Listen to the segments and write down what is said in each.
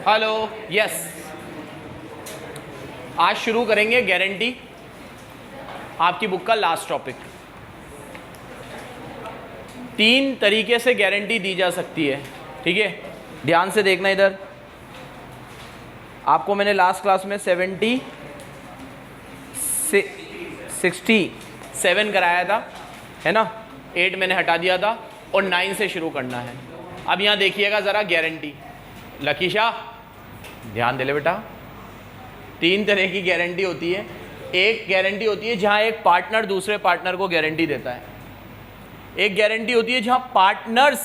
Hello, yes. आज शुरू करेंगे गारंटी, आपकी बुक का लास्ट टॉपिक। 3 तरीके से गारंटी दी जा सकती है, ठीक है। ध्यान से देखना इधर, आपको मैंने लास्ट क्लास में 67 कराया था, है ना। 8 मैंने हटा दिया था और 9 से शुरू करना है। अब यहाँ देखिएगा ज़रा गारंटी। लकीशा ध्यान दे ले बेटा। 3 तरह की गारंटी होती है। एक गारंटी होती है जहाँ एक पार्टनर दूसरे पार्टनर को गारंटी देता है। एक गारंटी होती है जहाँ पार्टनर्स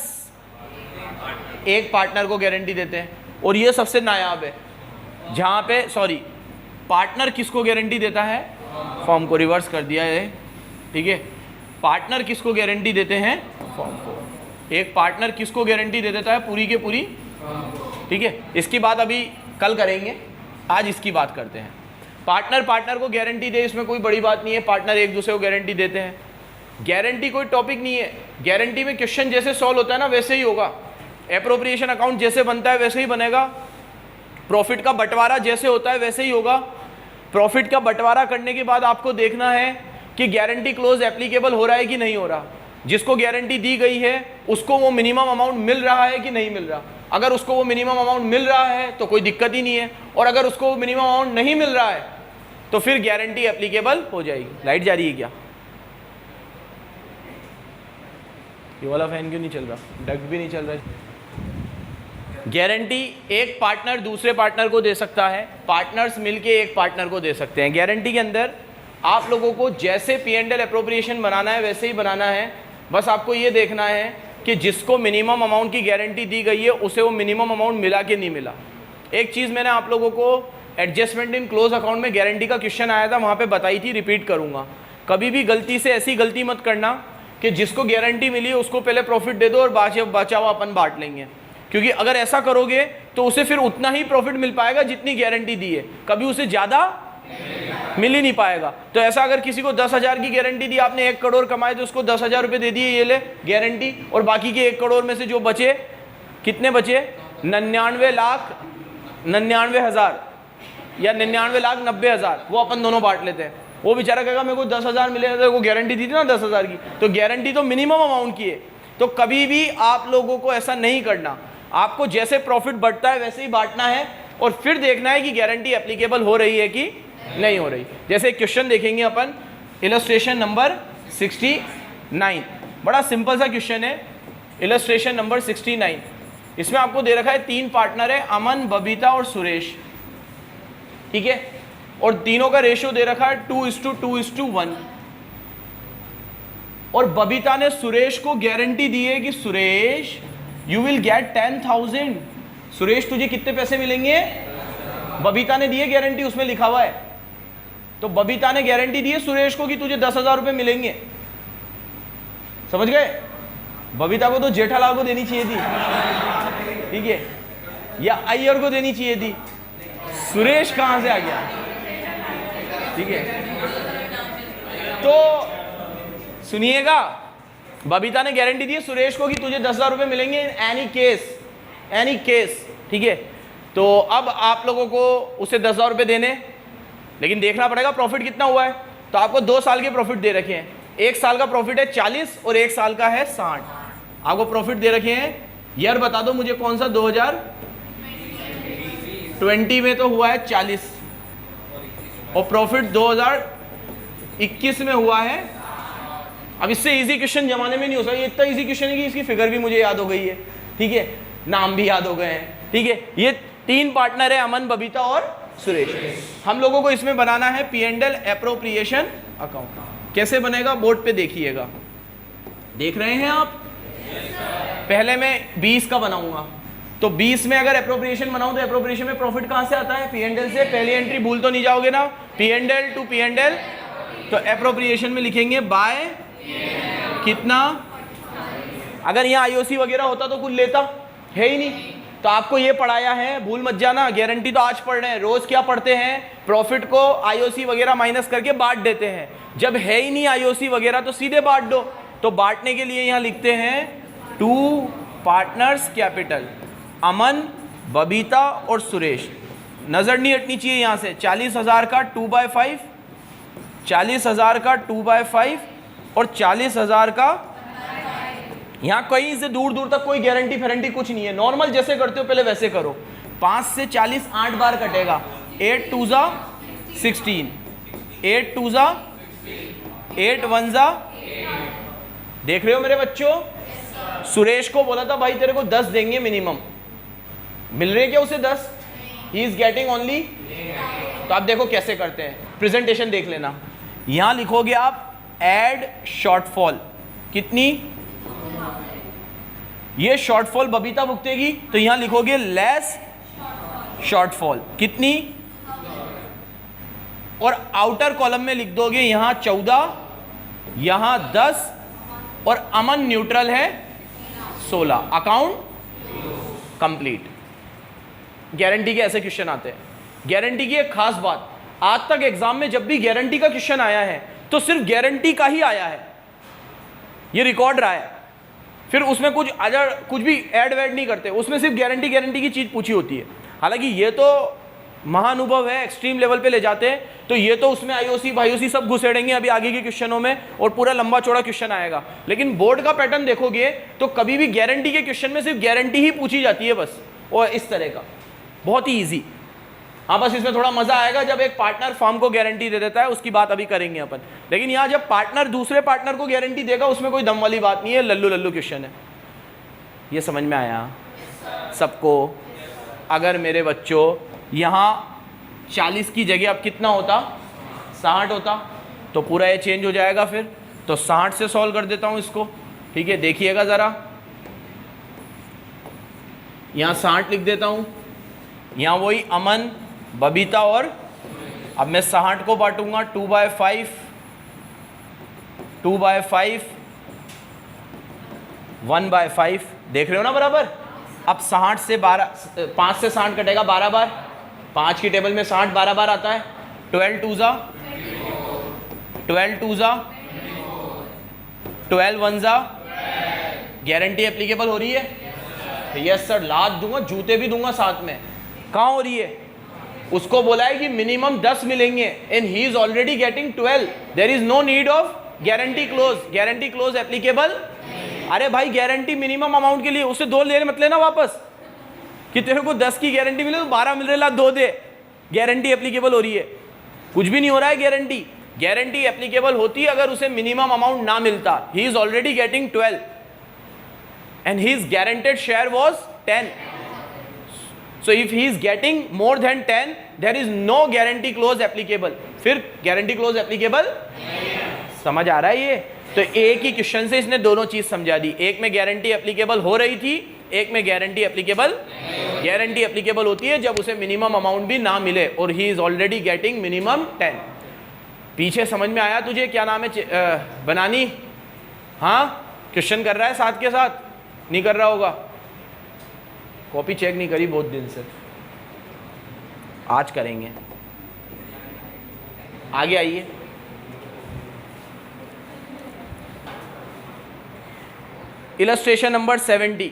एक पार्टनर को गारंटी देते हैं। और ये सबसे नायाब है, जहाँ पे पार्टनर किसको गारंटी देता है। फॉर्म को रिवर्स कर दिया है, ठीक है। पार्टनर किसको गारंटी देते हैं, फॉर्म को। एक पार्टनर किसको गारंटी दे देता है, पूरी के पूरी, ठीक है। इसकी बात अभी कल करेंगे, आज इसकी बात करते हैं। पार्टनर को गारंटी दे, इसमें कोई बड़ी बात नहीं है। पार्टनर एक दूसरे को गारंटी देते हैं। गारंटी कोई टॉपिक नहीं है। गारंटी में क्वेश्चन जैसे सॉल्व होता है ना, वैसे ही होगा। एप्रोप्रिएशन अकाउंट जैसे बनता है वैसे ही बनेगा। प्रॉफिट का बंटवारा जैसे होता है वैसे ही होगा। प्रॉफिट का बंटवारा करने के बाद आपको देखना है कि गारंटी क्लोज एप्लीकेबल हो रहा है कि नहीं हो रहा। जिसको गारंटी दी गई है उसको वो मिनिमम अमाउंट मिल रहा है कि नहीं मिल रहा। अगर उसको वो मिनिमम अमाउंट मिल रहा है तो कोई दिक्कत ही नहीं है, और अगर उसको वो मिनिमम अमाउंट नहीं मिल रहा है तो फिर गारंटी एप्लीकेबल हो जाएगी। लाइट जा रही है क्या? ये वाला फैन क्यों नहीं चल रहा? डक्ट भी नहीं चल रहा है। गारंटी एक पार्टनर दूसरे पार्टनर को दे सकता है, पार्टनर्स मिलके एक पार्टनर को दे सकते हैं। गारंटी के अंदर आप लोगों को जैसे P&L एप्रोप्रिएशन बनाना है वैसे ही बनाना है। बस आपको ये देखना है कि जिसको मिनिमम अमाउंट की गारंटी दी गई है उसे वो मिनिमम अमाउंट मिला कि नहीं मिला। एक चीज़ मैंने आप लोगों को एडजस्टमेंट इन क्लोज अकाउंट में गारंटी का क्वेश्चन आया था, वहाँ पे बताई थी, रिपीट करूँगा। कभी भी गलती से ऐसी गलती मत करना कि जिसको गारंटी मिली है उसको पहले प्रॉफिट दे दो और बचा हुआ अपन बांट लेंगे, क्योंकि अगर ऐसा करोगे तो उसे फिर उतना ही प्रॉफिट मिल पाएगा जितनी गारंटी दी है, कभी उसे ज़्यादा मिल ही नहीं पाएगा। तो ऐसा अगर किसी को 10,000 की गारंटी दी, आपने 1 करोड़ कमाए तो उसको 10,000 रुपये दे दिए, ये ले गारंटी, और बाकी के 1 करोड़ में से जो बचे, कितने बचे, 99,99,000 या 99,90,000, वो अपन दोनों बांट लेते हैं। वो बेचारा कहेगा मेरे को 10,000 मिले, तो वो गारंटी दी थी ना 10,000 की, तो गारंटी तो मिनिमम अमाउंट की है। तो कभी भी आप लोगों को ऐसा नहीं करना। आपको जैसे प्रॉफिट बढ़ता है वैसे ही बांटना है और फिर देखना है कि गारंटी एप्लीकेबल हो रही है कि नहीं हो रही। जैसे क्वेश्चन देखेंगे अपन, इलस्ट्रेशन नंबर 69, बड़ा सिंपल सा क्वेश्चन है। इलस्ट्रेशन नंबर 69, इसमें आपको दे रखा है 3 पार्टनर है, अमन, बबीता और सुरेश, ठीक है। और तीनों का रेशियो दे रखा है 2:2:1। और बबीता ने सुरेश को गारंटी दी है कि Suresh you will get 10,000। Suresh तुझे कितने पैसे मिलेंगे, बबीता ने दी है गारंटी, उसमें लिखा हुआ है। तो बबीता ने गारंटी दी है सुरेश को कि तुझे 10,000 रुपये मिलेंगे। समझ गए? बबीता को तो जेठालाल को देनी चाहिए थी, ठीक है, या अय्यर को देनी चाहिए थी। सुरेश कहां से आ गया, ठीक है। तो सुनिएगा, बबीता ने गारंटी दी है सुरेश को कि तुझे 10,000 रुपये मिलेंगे एनी केस, ठीक है। तो अब आप लोगों को उसे 10,000 रुपये देने, लेकिन देखना पड़ेगा प्रॉफिट कितना हुआ है। तो आपको 2 साल के प्रॉफिट दे रखे हैं। 1 साल का प्रॉफिट है 40 और 1 साल का है 60। आपको प्रॉफिट दे रखे हैं, ईयर बता दो मुझे कौन सा। 2020 में तो हुआ है 40 और प्रॉफिट 2021 में हुआ है। अब इससे इजी क्वेश्चन जमाने में नहीं हो सकता। ये इतना इजी क्वेश्चन है कि इसकी फिगर भी मुझे याद हो गई है, ठीक है, नाम भी याद हो गए हैं, ठीक है। ये 3 पार्टनर है, अमन, बबीता और सुरेश। हम लोगों को इसमें बनाना है P&L एप्रोप्रिएशन अकाउंट। कैसे बनेगा बोर्ड पे देखिएगा, देख रहे हैं आप। पहले मैं 20 का बनाऊंगा, तो 20 में अगर एप्रोप्रिएशन बनाऊं तो एप्रोप्रिएशन में प्रॉफिट कहां से आता है, P&L से। पहली एंट्री भूल तो नहीं जाओगे ना, P&L टू P&L। तो एप्रोप्रिएशन में लिखेंगे बाय कितना। अगर यहाँ IOC वगैरह होता तो कुछ लेता, है ही नहीं। तो आपको ये पढ़ाया है, भूल मत जाना। गारंटी तो आज पढ़ रहे हैं, रोज क्या पढ़ते हैं, प्रॉफिट को IOC वगैरह माइनस करके बांट देते हैं। जब है ही नहीं IOC वगैरह तो सीधे बांट दो। तो बांटने के लिए यहाँ लिखते हैं 2 पार्टनर्स कैपिटल, अमन बबीता और सुरेश, नज़र नहीं हटनी चाहिए यहाँ से। 40,000 का 2/5, 40,000 का 2/5 और 40,000 का, यहाँ कहीं से दूर दूर तक कोई गारंटी फेरेंटी कुछ नहीं है। नॉर्मल जैसे करते हो पहले वैसे करो। 5 से 40 8 बार कटेगा। 8 2 जा 16, 8 2 जा 8 1 जा। देख रहे हो मेरे बच्चों? सुरेश को बोला था भाई तेरे को 10 देंगे मिनिमम, मिल रहे क्या उसे 10? He is getting only. तो आप देखो कैसे करते हैं, प्रेजेंटेशन देख लेना। यहां लिखोगे आप एड शॉर्टफॉल, कितनी? ये शॉर्टफॉल बबीता भुगतेगी, तो यहां लिखोगे लेस शॉर्टफॉल, कितनी? और आउटर कॉलम में लिख दोगे यहां 14, यहां 10 और अमन न्यूट्रल है 16। Account complete. गारंटी के ऐसे क्वेश्चन आते हैं। गारंटी की एक खास बात, आज तक एग्जाम में जब भी गारंटी का क्वेश्चन आया है तो सिर्फ गारंटी का ही आया है, ये रिकॉर्ड रहा है। फिर उसमें कुछ भी ऐड वैड नहीं करते, उसमें सिर्फ गारंटी की चीज पूछी होती है। हालांकि ये तो महानुभव है, एक्सट्रीम लेवल पे ले जाते हैं, तो ये तो उसमें आईओसी भाईओसी सब घुसेड़ेंगे अभी आगे के क्वेश्चनों में, और पूरा लंबा चौड़ा क्वेश्चन आएगा। लेकिन बोर्ड का पैटर्न देखोगे तो कभी भी गारंटी के क्वेश्चन में सिर्फ गारंटी ही पूछी जाती है बस, और इस तरह का बहुत ही ईजी। हाँ, बस इसमें थोड़ा मजा आएगा जब एक पार्टनर फर्म को गारंटी दे देता है, उसकी बात अभी करेंगे अपन। लेकिन यहाँ जब पार्टनर दूसरे पार्टनर को गारंटी देगा, उसमें कोई दम वाली बात नहीं है, लल्लू लल्लू क्वेश्चन है। ये समझ में आया सबको? अगर मेरे बच्चों यहाँ 40 की जगह अब कितना होता, 60 होता, तो पूरा ये चेंज हो जाएगा। फिर तो 60 से सॉल्व कर देता हूँ इसको, ठीक है? देखिएगा ज़रा, यहाँ 60 लिख देता हूँ, यहाँ वही अमन बबीता, और अब मैं 60 को बांटूंगा 2/5, 2/5, 1/5। देख रहे हो ना बराबर? अब 60 से 12, 5 से 60 कटेगा 12 बार, 5 की टेबल में 60 12 बार आता है। 12 2 जा 12 2 जा 12 1 जा। गारंटी एप्लीकेबल हो रही है? यस सर, लात दूंगा, जूते भी दूंगा साथ में। कहाँ हो रही है? उसको बोला है कि मिनिमम 10 मिलेंगे, and he is already getting 12। There is no need of guarantee clause. Guarantee clause applicable? अरे भाई, गारंटी मिनिमम अमाउंट के लिए, उससे 2 ले मत लेना वापस कि तेरे को 10 की गारंटी मिले तो 12 मिल रहा, 2 दे। गारंटी एप्लीकेबल हो रही है, कुछ भी नहीं हो रहा है। गारंटी एप्लीकेबल होती है अगर उसे मिनिमम अमाउंट ना मिलता। ही is already getting 12 and his guaranteed share was 10। So if he is getting more than 10, there is no guarantee clause applicable. फिर guarantee clause applicable? समझ आ रहा है ये? तो एक ही क्वेश्चन से इसने दोनों चीज समझा दी। एक में गारंटी एप्लीकेबल हो रही थी, एक में गारंटी एप्लीकेबल होती है जब उसे मिनिमम अमाउंट भी ना मिले, और ही इज ऑलरेडी गेटिंग मिनिमम 10। पीछे समझ में आया तुझे? क्या नाम है बनानी? हाँ, क्वेश्चन कर रहा है साथ के साथ? नहीं कर रहा होगा, कॉपी चेक नहीं करी बहुत दिन से, आज करेंगे। आगे आइए। इलस्ट्रेशन नंबर 70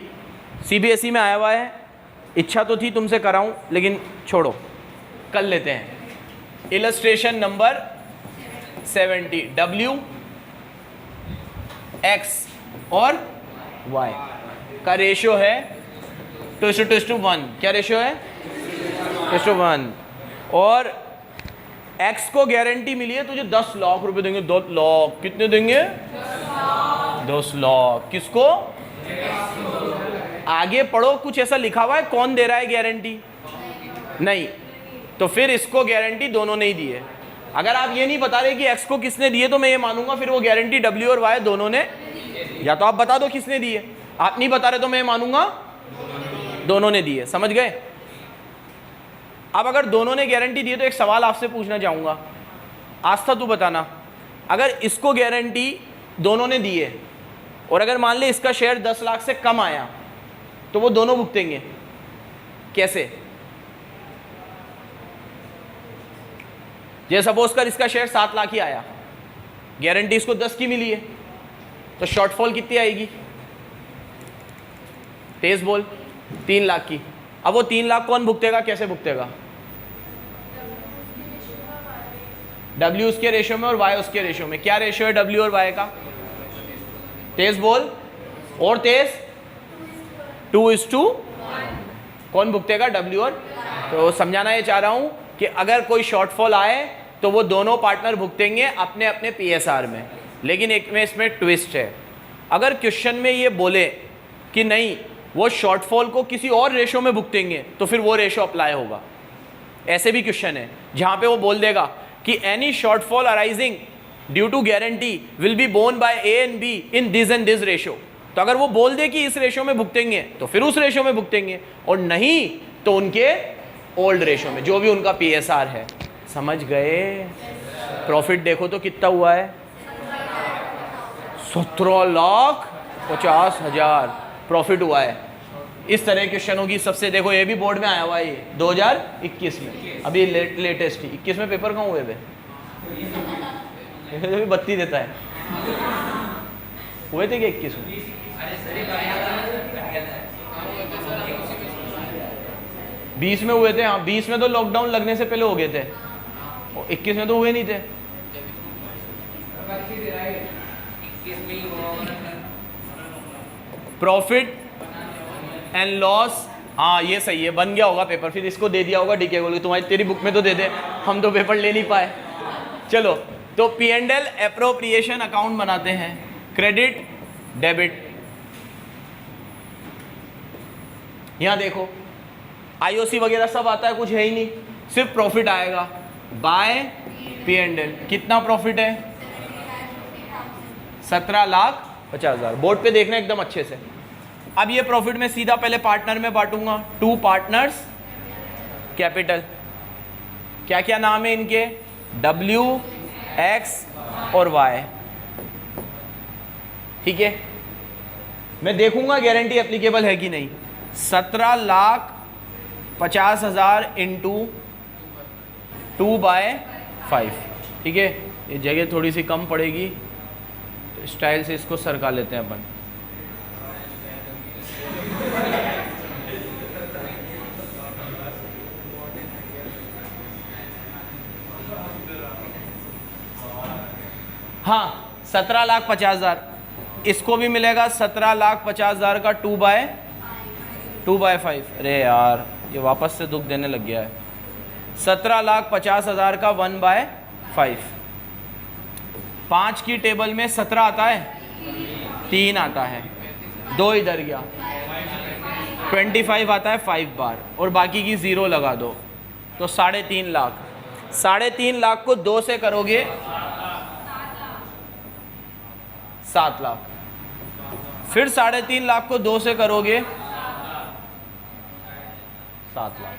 सीबीएसई में आया हुआ है। इच्छा तो थी तुमसे कराऊं, लेकिन छोड़ो, कर लेते हैं। इलस्ट्रेशन नंबर 70, W, X और Y का रेशियो है 2:1। क्या रेशियो है? 2:1। और X को गारंटी मिली है तुझे 10 लाख रुपए देंगे। 2 लाख कितने देंगे? 10 लाख। किसको? आगे पढ़ो, कुछ ऐसा लिखा हुआ है कौन दे रहा है गारंटी? नहीं। तो फिर इसको गारंटी दोनों ने ही दी है। अगर आप ये नहीं बता रहे कि X को किसने दी है तो मैं ये मानूंगा फिर वो गारंटी W और Y दोनों ने, या तो आप बता दो किसने दी है। आप नहीं बता रहे तो मैं मानूंगा दोनों ने दी है। समझ गए? अब अगर दोनों ने गारंटी दी है तो एक सवाल आपसे पूछना चाहूंगा, आस्था तू बताना, अगर इसको गारंटी दोनों ने दी है और अगर मान ले इसका शेयर 10 लाख से कम आया तो वो दोनों भुगतेंगे। कैसे? ये सपोज कर इसका शेयर 7 लाख ही आया, गारंटी इसको 10 की मिली है, तो शॉर्टफॉल कितनी आएगी? तेज बोल। 3 लाख की। अब वो 3 लाख कौन भुगतेगा, कैसे भुगतेगा? W उसके रेशियो में और Y उसके रेशियो में। क्या रेशियो है W और Y का? तेज बोल, और तेज, 2:1। कौन भुगतेगा? W और। तो समझाना ये चाह रहा हूं कि अगर कोई शॉर्टफॉल आए तो वो दोनों पार्टनर भुगतेंगे अपने अपने PSR में। लेकिन एक में इसमें ट्विस्ट है, अगर क्वेश्चन में ये बोले कि नहीं वो शॉर्टफॉल को किसी और रेशो में भुगतेंगे तो फिर वो रेशो अप्लाई होगा। ऐसे भी क्वेश्चन है जहां पे वो बोल देगा कि any shortfall arising due to guarantee will be borne by A and B in this and this ratio. तो अगर वो बोल दे कि इस रेशो में भुगतेंगे तो फिर उस रेशो में भुगतेंगे, और नहीं तो उनके ओल्ड रेशो में, जो भी उनका PSR है। समझ गए? प्रॉफिट देखो तो कितना हुआ है, 17,50,000 प्रॉफिट हुआ है। इस तरह के क्वेश्चनों की सबसे, देखो ये भी बोर्ड में आया हुआ है, ये 2021 में, अभी लेटेस्ट ही 21 में पेपर कहाँ हुए थे? भी बत्ती देता है, हुए थे क्या 21 में? 20 में हुए थे। हाँ 20 में तो लॉकडाउन लगने से पहले हो गए थे, 21 में तो हुए नहीं थे। प्रॉफिट एंड लॉस, हाँ ये सही है, बन गया होगा पेपर, फिर इसको दे दिया होगा डीके को, तुम्हारी तेरी बुक में तो दे दे, हम तो पेपर ले नहीं पाए। चलो तो P&L एप्रोप्रिएशन अकाउंट बनाते हैं, क्रेडिट डेबिट। यहां देखो IOC वगैरह सब आता है, कुछ है ही नहीं, सिर्फ प्रॉफिट आएगा बाय P&L। कितना प्रॉफिट है? 17,50,000। बोर्ड पे देखना एकदम अच्छे से। अब ये प्रॉफिट में सीधा पहले पार्टनर में बांटूंगा, 2 पार्टनर्स कैपिटल। क्या क्या नाम है इनके? W, X और Y। ठीक है, मैं देखूंगा गारंटी एप्लीकेबल है कि नहीं। 17,50,000 इंटू 2/5। ठीक है, ये जगह थोड़ी सी कम पड़ेगी तो स्टाइल से इसको सरका लेते हैं अपन। हाँ 17,50,000, इसको भी मिलेगा 17,50,000 का 2/5। अरे यार ये वापस से दुख देने लग गया है। 17,50,000 का 1/5। 5 की टेबल में 17 आता है, 3 आता है, 2 इधर गया, 25 आता है 5 बार, और बाकी की 0 लगा दो तो 3.5 लाख। 3.5 लाख को 2 से करोगे 7 लाख, फिर 3.5 लाख को 2 से करोगे 7 लाख,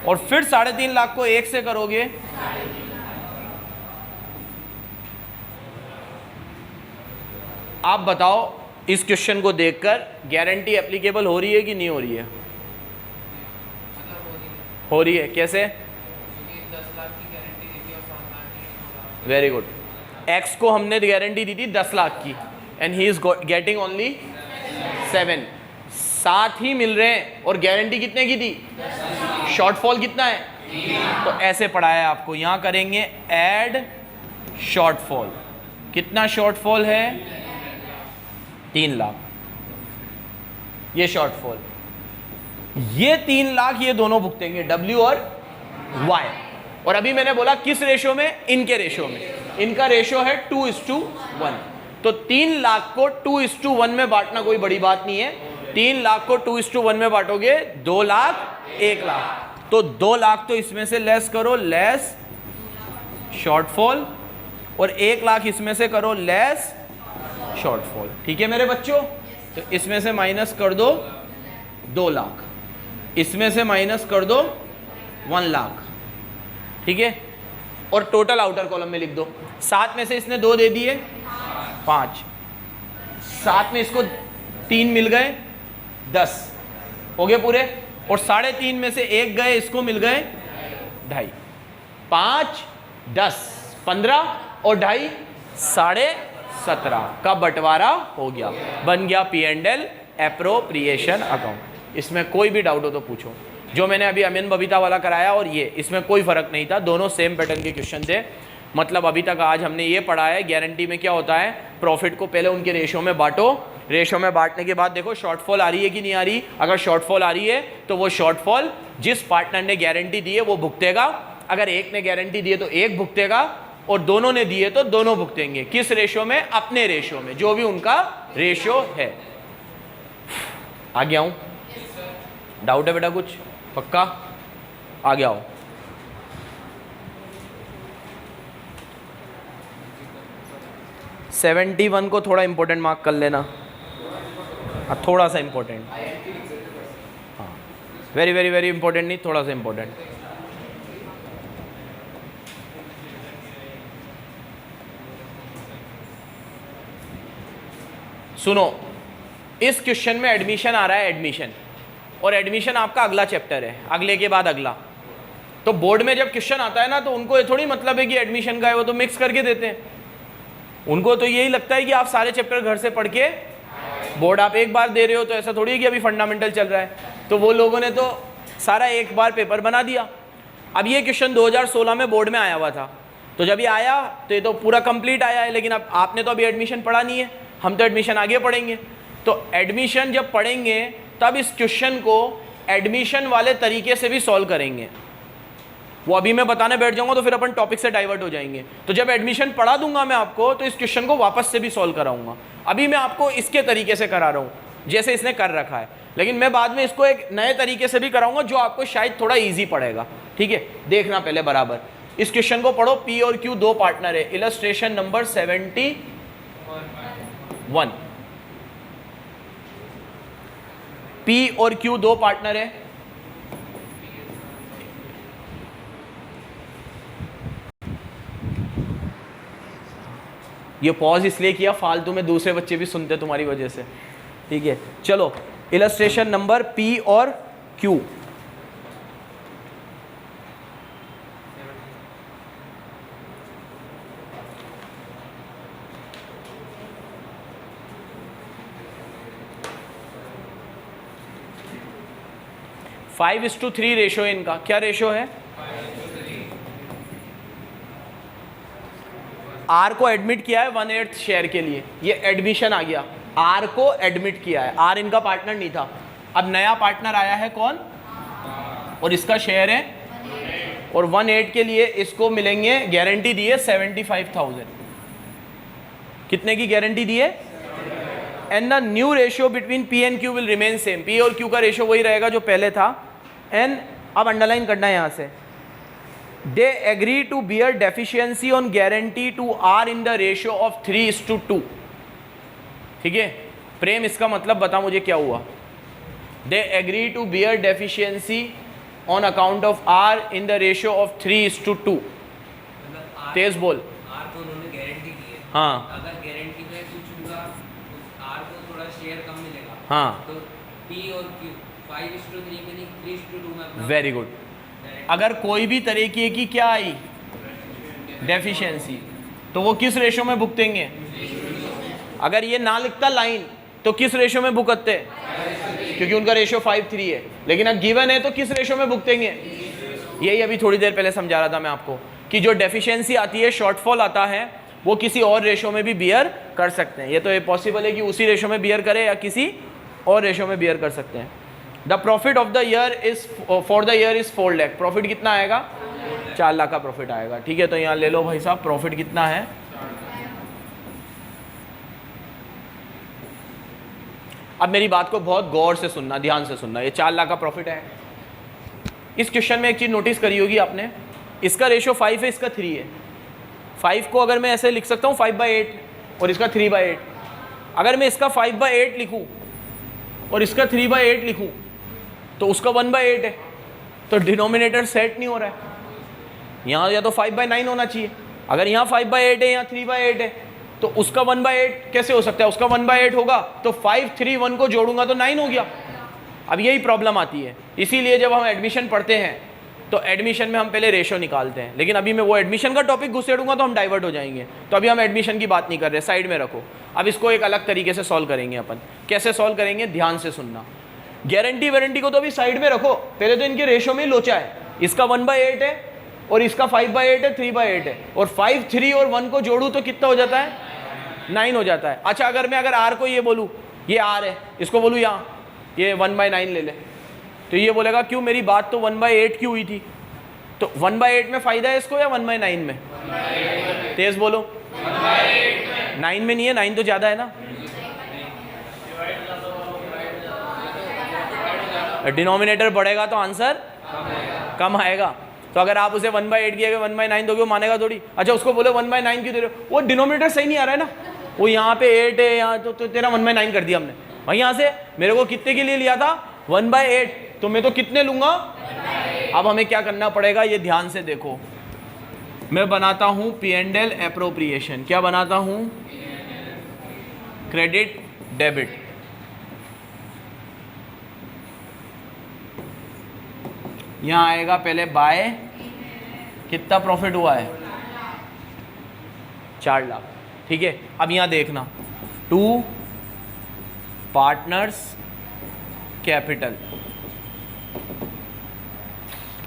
और फिर 3.5 लाख को 1 से करोगे। आप बताओ इस क्वेश्चन को देखकर गारंटी एप्लीकेबल हो रही है कि नहीं हो रही है? हो रही है। कैसे? 10 लाख की गारंटी दी थी और 7 लाख की। Very good. X को हमने गारंटी दी थी 10 लाख की and he is getting only 7। 7 ही मिल रहे हैं और गारंटी कितने की थी? शॉर्टफॉल कितना है? तो ऐसे पढ़ाया आपको, यहां करेंगे ऐड शॉर्टफॉल। कितना शॉर्टफॉल है? 3 लाख। ये शॉर्टफॉल, ये 3 लाख ये दोनों भुगतेंगे, W और Y। और अभी मैंने बोला किस रेशो में? इनके रेशो में। इनका रेशो है 2:1। तो 3 लाख को 2:1 में बांटना कोई बड़ी बात नहीं है। 3 लाख को 2:1 में बांटोगे 2 लाख 1 लाख, तो 2 लाख तो इसमें से लेस करो, लेस शॉर्टफॉल, और 1 लाख इसमें से करो लेस शॉर्टफॉल। ठीक है मेरे बच्चों, तो इसमें से माइनस कर दो 2 लाख, इसमें से माइनस कर दो 1 लाख। ठीक है, और टोटल आउटर कॉलम में लिख दो। 7 में से इसने 2 दे दिए, 5, 7 में इसको 3 मिल गए, 10 हो गए पूरे, और 3.5 में से 1 गए, इसको मिल गए 2.5। 5, 10, 15 और 2.5 17.5 का बंटवारा हो गया, बन गया P&L एप्रोप्रिएशन अकाउंट। इसमें कोई भी डाउट हो तो पूछो। जो मैंने अभी अमीन बबीता वाला कराया और ये, इसमें कोई फ़र्क नहीं था, दोनों सेम पैटर्न के क्वेश्चन थे। मतलब अभी तक आज हमने ये पढ़ा है गारंटी में क्या होता है, प्रॉफिट को पहले उनके रेशो में बांटो, रेशो में बांटने के बाद देखो शॉर्टफॉल आ रही है कि नहीं आ रही। अगर शॉर्टफॉल आ रही है तो वो शॉर्टफॉल जिस पार्टनर ने गारंटी दी है वो भुगतेगा, अगर एक ने गारंटी दी है तो एक भुगतेगा, और दोनों ने दिए तो दोनों भुगतेंगे। किस रेशो में? अपने रेशो में, जो भी उनका रेशो है। आगे आऊं? डाउट है बेटा कुछ? पक्का? आगे आओ। सेवेंटी 71 को थोड़ा इंपॉर्टेंट मार्क कर लेना, थोड़ा सा इंपॉर्टेंट, हाँ, वेरी वेरी वेरी इंपॉर्टेंट नहीं, थोड़ा सा इंपॉर्टेंट। सुनो, इस क्वेश्चन में एडमिशन आ रहा है, एडमिशन, और एडमिशन आपका अगला चैप्टर है, अगले के बाद अगला। तो बोर्ड में जब क्वेश्चन आता है ना, तो उनको ये थोड़ी मतलब है कि एडमिशन का है, वो तो मिक्स करके देते हैं। उनको तो यही लगता है कि आप सारे चैप्टर घर से पढ़ के, बोर्ड आप एक बार दे रहे हो तो ऐसा थोड़ी है कि अभी फंडामेंटल चल रहा है। तो वो लोगों ने तो सारा एक बार पेपर बना दिया। अब ये क्वेश्चन 2016 में बोर्ड में आया हुआ था, तो जब ये आया तो ये तो पूरा कंप्लीट आया है, लेकिन अब आपने तो अभी एडमिशन पढ़ा नहीं है, हम तो एडमिशन आगे पढ़ेंगे। तो एडमिशन जब पढ़ेंगे तब इस क्वेश्चन को एडमिशन वाले तरीके से भी सॉल्व करेंगे। वो अभी मैं बताने बैठ जाऊंगा तो फिर अपन टॉपिक से डाइवर्ट हो जाएंगे। तो जब एडमिशन पढ़ा दूंगा मैं आपको, तो इस क्वेश्चन को वापस से भी सॉल्व कराऊंगा। अभी मैं आपको इसके तरीके से करा रहा हूँ जैसे इसने कर रखा है, लेकिन मैं बाद में इसको एक नए तरीके से भी कराऊंगा जो आपको शायद थोड़ा ईजी पड़ेगा। ठीक है, देखना पहले बराबर। इस क्वेश्चन को पढ़ो। पी और क्यू दो पार्टनर है, इलस्ट्रेशन नंबर 71। पी और क्यू दो पार्टनर है, ये पॉज इसलिए किया, फालतू में दूसरे बच्चे भी सुनते तुम्हारी वजह से। ठीक है, चलो इलस्ट्रेशन नंबर पी और क्यू। फाइव इस टू 3 रेशो है इनका। क्या रेशो है? आर को एडमिट किया है 1/8 शेयर के लिए, ये एडमिशन आ गया। आर को एडमिट किया है, आर इनका पार्टनर नहीं था, अब नया पार्टनर आया है कौन, और इसका शेयर है, और 1/8 के लिए इसको मिलेंगे, गारंटी दी है 75,000। कितने की गारंटी दी है? And the new ratio between P and Q will remain same. P और क्यू का रेशियो वही रहेगा जो पहले था। एंड अब अंडरलाइन करना है यहां से, they agree to bear deficiency on guarantee to R in the ratio of 3:2। ठीक है, प्रेम इसका मतलब बता मुझे क्या हुआ। they agree to bear deficiency on account of R in the ratio of 3:2। तेज बोल। आर को उन्होंने गारंटी दी है, हाँ, अगर गारंटी में कुछ होगा आर को थोड़ा शेयर कम मिलेगा, हाँ, तो पी और क्यू 5:3 में नहीं 3:2 में अपना। Very good. अगर कोई भी तरीके की क्या आई डेफिशिएंसी, तो वो किस रेशो में भुगतेंगे? अगर ये ना लिखता लाइन तो किस रेशो में भुगतते? क्योंकि उनका रेशो 5:3 है, लेकिन अब गिवन है तो किस रेशो में भुगतेंगे? यही अभी थोड़ी देर पहले समझा रहा था मैं आपको कि जो डेफिशिएंसी आती है, शॉर्टफॉल आता है, वो किसी और रेशो में भी बियर कर सकते हैं। ये तो ये पॉसिबल है कि उसी रेशो में बियर करे या किसी और रेशो में बियर कर सकते हैं। The profit of the year is for the year is 4 lakh. Profit कितना आएगा? 4 लाख का प्रॉफिट आएगा। ठीक है, तो यहाँ ले लो भाई साहब, प्रॉफिट कितना है? अब मेरी बात को बहुत गौर से सुनना, ध्यान से सुनना। ये 4 लाख का प्रॉफिट है। इस क्वेश्चन में एक चीज नोटिस करी होगी आपने, इसका रेशियो 5 है, इसका 3 है। 5 को अगर मैं ऐसे लिख सकता हूँ 5/8, और इसका 3/8। अगर मैं इसका 5/8 लिखूँ और इसका 3/8 लिखूँ तो उसका 1/8 है, तो डिनोमिनेटर सेट नहीं हो रहा है। यहाँ या तो 5/9 होना चाहिए। अगर यहाँ 5/8 है, यहाँ 3/8 है, तो उसका 1/8 कैसे हो सकता है? उसका 1/8 होगा तो 5, 3, 1 को जोड़ूंगा तो 9 हो गया। अब यही प्रॉब्लम आती है। इसीलिए जब हम एडमिशन पढ़ते हैं तो एडमिशन में हम पहले रेशो निकालते हैं, लेकिन अभी मैं वो एडमिशन का टॉपिक घुसेड़ूंगा तो हम डाइवर्ट हो जाएंगे। तो अभी हम एडमिशन की बात नहीं कर रहे, साइड में रखो। अब इसको एक अलग तरीके से सॉल्व करेंगे अपन। कैसे सॉल्व करेंगे? ध्यान से सुनना। गारंटी वारंटी को तो अभी साइड में रखो, पहले तो इनके रेशो में ही लोचा है। इसका 1/8 है और इसका 5/8 है, 3/8 है, और 5, 3 और 1 को जोड़ू तो कितना हो जाता है? 9 हो जाता है। अच्छा, अगर मैं आर को ये बोलूँ, ये आर है, इसको बोलूँ यहाँ ये 1/9 ले ले, तो ये बोलेगा क्यों, मेरी बात तो 1/8 की हुई थी। तो 1/8 में फायदा है इसको या 1/9 में? तेज बोलो। 9 में नहीं है, 9 तो ज्यादा है ना। डिनोमिनेटर बढ़ेगा तो आंसर कम आएगा। तो अगर आप उसे 1/8 की 1/9 दोगे, वो मानेगा थोड़ी। अच्छा, उसको बोले 1/9 क्यों दे रहे हो, वो डिनोमिनेटर सही नहीं आ रहा है ना, वो यहाँ पे 8 है, यहाँ तो तेरा 1/9 कर दिया हमने। भाई यहाँ से मेरे को कितने के लिए लिया था? 1/8, तो मैं तो कितने लूंगा? अब हमें क्या करना पड़ेगा, ये ध्यान से देखो। मैं बनाता हूं P&L एप्रोप्रिएशन। क्या बनाता हूं? Credit debit. यहां आएगा पहले बाय, कितना प्रॉफिट हुआ है? 4 लाख। ठीक है, अब यहां देखना, टू पार्टनर्स कैपिटल,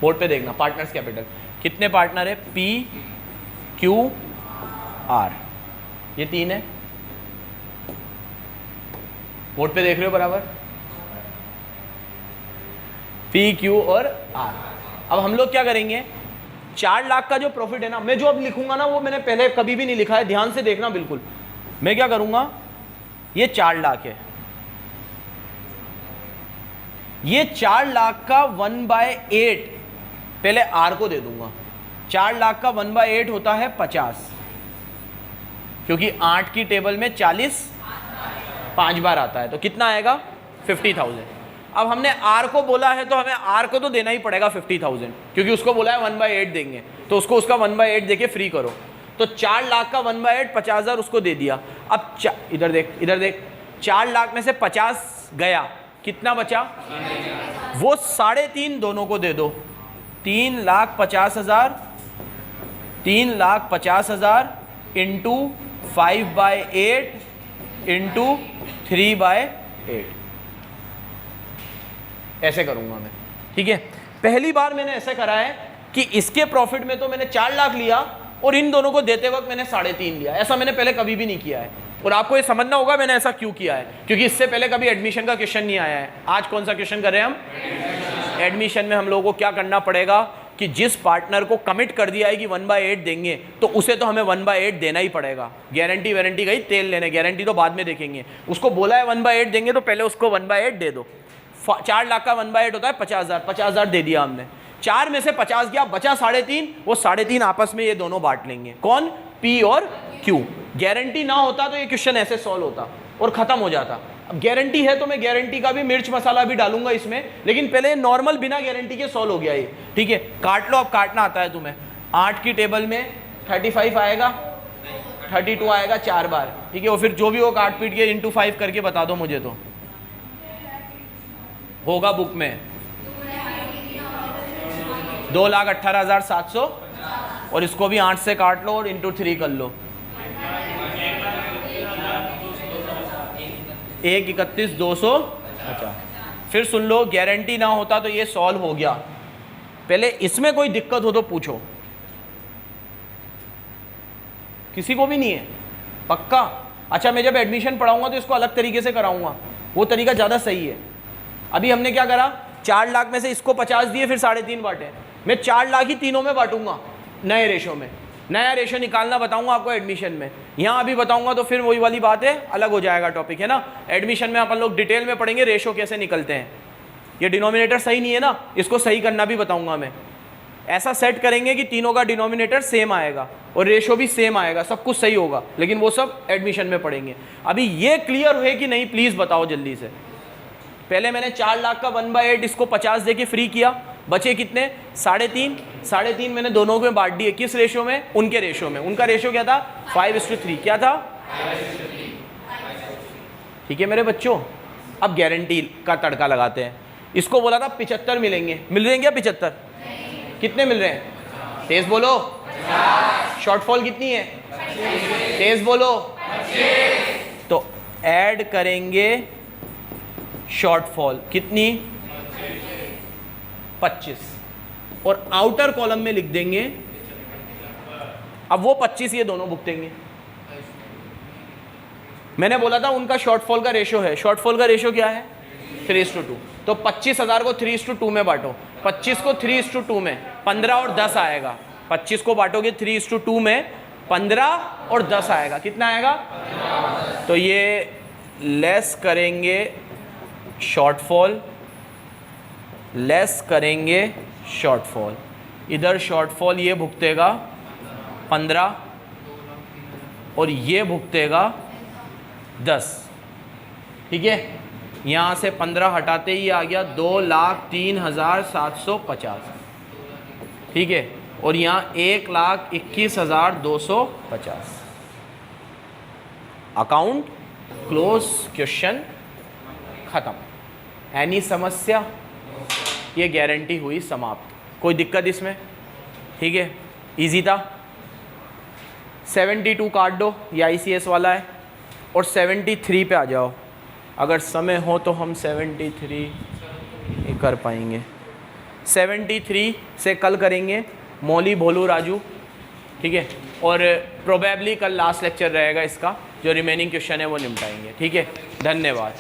बोर्ड पे देखना, पार्टनर्स कैपिटल कितने पार्टनर है? P, Q, R, ये 3 है। बोर्ड पे देख रहे हो बराबर? P, Q और R। अब हम लोग क्या करेंगे, 4 लाख का जो प्रॉफिट है ना, मैं जो अब लिखूंगा ना वो मैंने पहले कभी भी नहीं लिखा है, ध्यान से देखना बिल्कुल। मैं क्या करूंगा, ये 4 लाख है, ये 4 लाख का 1/8 पहले R को दे दूंगा। 4 लाख का 1/8 होता है 50, क्योंकि 8 की टेबल में 40 5 बार आता है, तो कितना आएगा? 50,000। अब हमने R को बोला है तो हमें R को तो देना ही पड़ेगा 50,000, क्योंकि उसको बोला है 1/8 देंगे, तो उसको उसका 1/8 देके फ्री करो। तो 4 लाख का 1/8 50,000 उसको दे दिया। अब इधर देख, इधर देख, 4 लाख में से 50 गया, कितना बचा? वो 3.5 दोनों को दे दो। 3,50,000, 3,50,000 इंटू 5/8 इंटू 3/8, ऐसे करूंगा मैं। ठीक है, पहली बार मैंने ऐसे करा है कि इसके प्रॉफिट में तो मैंने 4 लाख लिया और इन दोनों को देते वक्त मैंने 3.5 लिया। ऐसा मैंने पहले कभी भी नहीं किया है, और आपको ये समझना होगा मैंने ऐसा क्यों किया है, क्योंकि इससे पहले कभी एडमिशन का क्वेश्चन नहीं आया है। आज कौन सा क्वेश्चन कर रहे हैं हम? एडमिशन में हम लोगों को क्या करना पड़ेगा कि जिस पार्टनर को कमिट कर दिया है कि 1/8 देंगे, तो उसे तो हमें 1/8 देना ही पड़ेगा। गारंटी वारंटी गई, तेल लेने, गारंटी तो बाद में देखेंगे। उसको बोला है 1/8 देंगे, तो पहले उसको 1/8 दे दो। 4 लाख का 1/8 होता है 50,000, 50,000 दे दिया हमने। 4 में से 50 गया, बचा 3.5, वो 3.5 आपस में ये दोनों बांट लेंगे। कौन? P और Q। गारंटी ना होता तो ये क्वेश्चन ऐसे सॉल्व होता और खत्म हो जाता। अब गारंटी है तो मैं गारंटी का भी मिर्च मसाला भी डालूंगा इसमें, लेकिन पहले नॉर्मल बिना गारंटी के सॉल्व हो गया ये। ठीक है, काट लो। अब काटना आता है तुम्हें। 8 की टेबल में 35 आएगा, 32 आएगा 4 बार। ठीक है, और फिर जो भी हो काट पीट के इंटू 5 करके बता दो मुझे, तो होगा बुक में 2,18,700, और इसको भी 8 से काट लो और इंटू 3 कर लो। 1,31,250। फिर सुन लो, गारंटी ना होता तो ये सॉल्व हो गया। पहले इसमें कोई दिक्कत हो तो पूछो। किसी को भी नहीं है? पक्का? अच्छा, मैं जब एडमिशन पढ़ाऊंगा तो इसको अलग तरीके से कराऊंगा, वो तरीका ज़्यादा सही है। अभी हमने क्या करा, 4 लाख में से इसको 50 दिए, फिर 3.5 बांटे। मैं 4 लाख ही तीनों में बांटूंगा, नए रेशो में। नया रेशो निकालना बताऊंगा आपको एडमिशन में। यहाँ अभी बताऊंगा तो फिर वही वाली बात है, अलग हो जाएगा टॉपिक, है ना। एडमिशन में अपन लोग डिटेल में पढ़ेंगे रेशो कैसे निकलते हैं। ये डिनोमिनेटर सही नहीं है ना, इसको सही करना भी बताऊंगा मैं। ऐसा सेट करेंगे कि तीनों का डिनोमिनेटर सेम आएगा और रेशो भी सेम आएगा, सब कुछ सही होगा, लेकिन वो सब एडमिशन में पढ़ेंगे। अभी ये क्लियर हुए कि नहीं, प्लीज़ बताओ जल्दी से। पहले मैंने 4 लाख का 1/8 इसको 50 दे के फ्री किया, बचे कितने? 3.5। 3.5 मैंने दोनों में बांट दिए। किस रेशो में? उनके रेशो में। उनका रेशो क्या था? 5:3। क्या था? ठीक है मेरे बच्चों, अब गारंटी का तड़का लगाते हैं। इसको बोला था 75 मिलेंगे, मिल रहे हैं क्या 75? कितने मिल रहे हैं? तेज बोलो। शॉर्टफॉल कितनी है? तेज बोलो। तो ऐड करेंगे शॉर्टफॉल कितनी 25, और आउटर कॉलम में लिख देंगे, अब वो 25 ये दोनों भुगतेंगे। मैंने बोला था उनका शॉर्टफॉल का रेशो है, शॉर्टफॉल का रेशो क्या है 3:2, तो 25,000 को 3:2 में बांटो, 25 को 3:2 में 15 और 10 आएगा, 25 को बांटोगे 3:2 में 15 और 10 आएगा, कितना आएगा? तो ये लेस करेंगे शॉर्टफॉल, लेस करेंगे शॉर्टफॉल, इधर शॉर्टफॉल ये भुगतेगा 15 और ये भुगतेगा 10, ठीक है। यहाँ से 15 हटाते ही आ गया 2,03,750, ठीक है, और यहाँ 1,21,250। अकाउंट क्लोज, क्वेश्चन खत्म। एनी समस्या? ये गारंटी हुई समाप्त, कोई दिक्कत इसमें? ठीक है, इजी था। 72 काट दो, ये ICS वाला है, और 73 पे आ जाओ। अगर समय हो तो हम 73 कर पाएंगे। 73 से कल करेंगे, मौली, भोलू, राजू, ठीक है, और प्रोबेबली कल लास्ट लेक्चर रहेगा इसका, जो रिमेनिंग क्वेश्चन है वो निपटाएंगे, ठीक है। धन्यवाद।